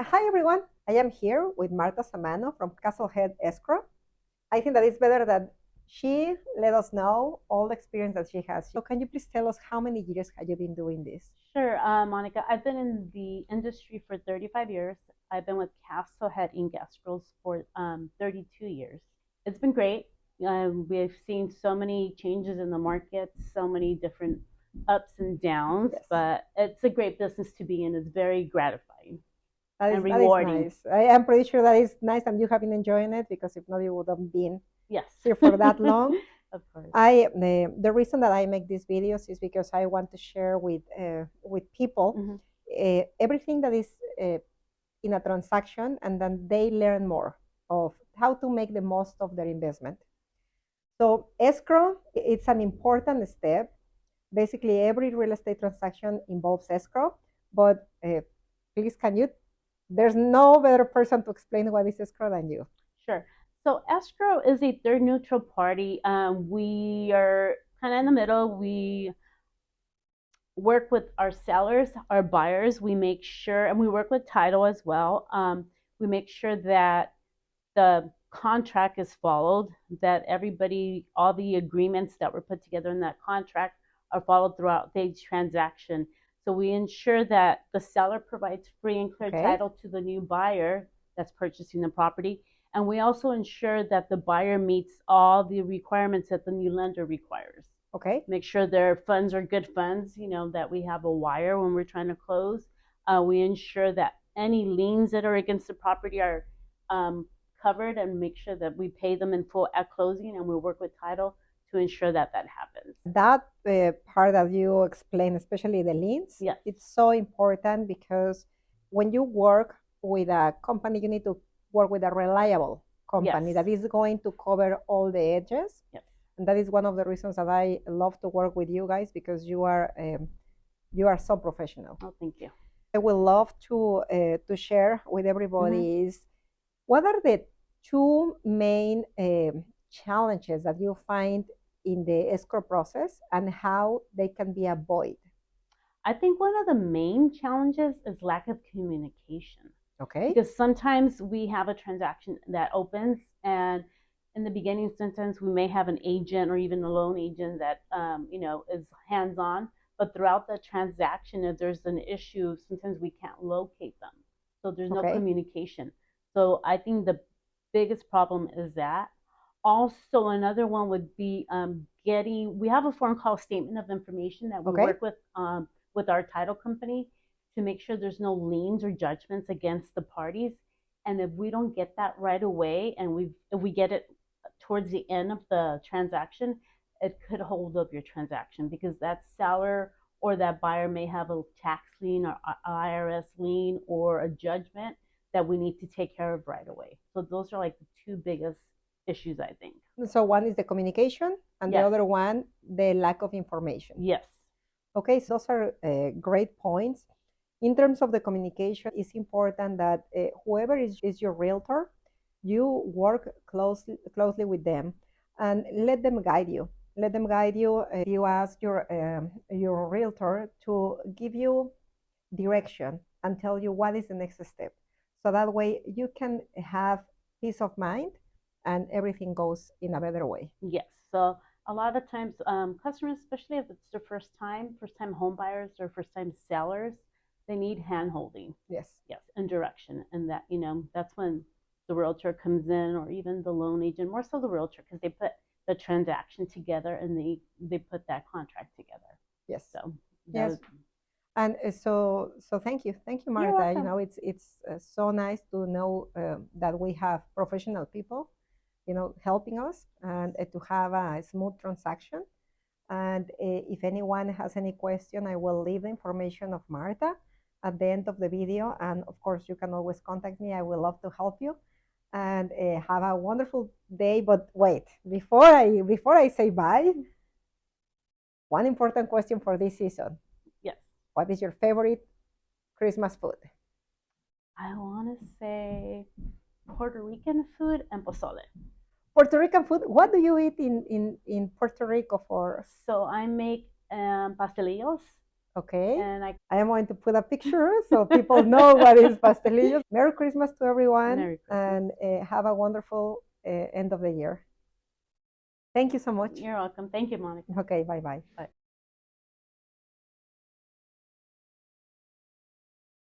Hi everyone, I am here with Martha Samano from Castlehead Escrow. I think that it's better that she let us know all the experience that she has. So can you please tell us how many years have you been doing this? Sure, Monica. I've been in the industry for 35 years. I've been with Castlehead Inc. Escrows for 32 years. It's been great. We've seen so many changes in the market, so many different ups and downs, Yes, but it's a great business to be in. It's very gratifying and that is rewarding. nice. I am pretty sure that is nice and you have been enjoying it because if not, you would have been Yes, here for that long. of course. The reason that I make these videos is because I want to share with people Hmm. everything that is in a transaction, and then they learn more of how to make the most of their investment. So escrow, it's an important step. Basically, every real estate transaction involves escrow, but please, can you? There's no better person to explain what is escrow than you. Sure. So escrow is a third neutral party. We are kind of in the middle. We work with our sellers, our buyers. We make sure, and we work with title as well. We make sure that the contract is followed, that everybody, all the agreements that were put together in that contract are followed throughout the transaction. So we ensure that the seller provides free and clear Okay. title to the new buyer that's purchasing the property. And we also ensure that the buyer meets all the requirements that the new lender requires. Okay. Make sure their funds are good funds, that we have a wire when we're trying to close. We ensure that any liens that are against the property are covered and make sure that we pay them in full at closing, and we work with title to ensure that that happens. That part that you explained, especially the liens, Yes. it's so important because when you work with a company, you need to work with a reliable company Yes. that is going to cover all the edges. Yes. And that is one of the reasons that I love to work with you guys, because you are so professional. Oh, thank you. I would love to share with everybody is what are the two main challenges that you find in the escrow process and how they can be avoided. I think one of the main challenges is lack of communication. Okay. Because sometimes we have a transaction that opens, and in the beginning, sometimes we may have an agent or even a loan agent that is hands-on. But throughout the transaction, if there's an issue, sometimes we can't locate them, so there's no Okay. communication. So I think the biggest problem is that. Also, another one would be we have a form called statement of information that we Okay. work with our title company to make sure there's no liens or judgments against the parties. And if we don't get that right away, and if we get it towards the end of the transaction, it could hold up your transaction, because that seller or that buyer may have a tax lien or IRS lien or a judgment that we need to take care of right away. So those are like the two biggest issues, I think. So one is the communication, and the Yes. other one, the lack of information. Yes. Okay, so those are great points. In terms of the communication, it's important that whoever is your realtor, you work closely with them and let them guide you. Let them guide you. You ask your realtor to give you direction and tell you what is the next step. So that way you can have peace of mind and everything goes in a better way. Yes. So a lot of times, customers, especially if it's their first time home buyers or first time sellers, they need hand holding. Yes. Yes, and direction. And that, that's when the realtor comes in, or even the loan agent, more so the realtor, because they put the transaction together and they put that contract together. Yes. So yes. And so thank you, Martha. You know, it's so nice to know that we have professional people, helping us, and to have a smooth transaction. And if anyone has any question, I will leave the information of Martha at the end of the video. And of course, you can always contact me. I will love to help you. And have a wonderful day. But wait, before I say bye, one important question for this season. Yes. What is your favorite Christmas food? I want to say Puerto Rican food and pozole. Puerto Rican food. What do you eat in Puerto Rico for? So I make pastelillos. Okay. And I am going to put a picture so people know what is pastelillos. Merry Christmas to everyone. Merry Christmas. And have a wonderful end of the year. Thank you so much. You're welcome. Thank you, Monica. Okay, bye-bye. Bye.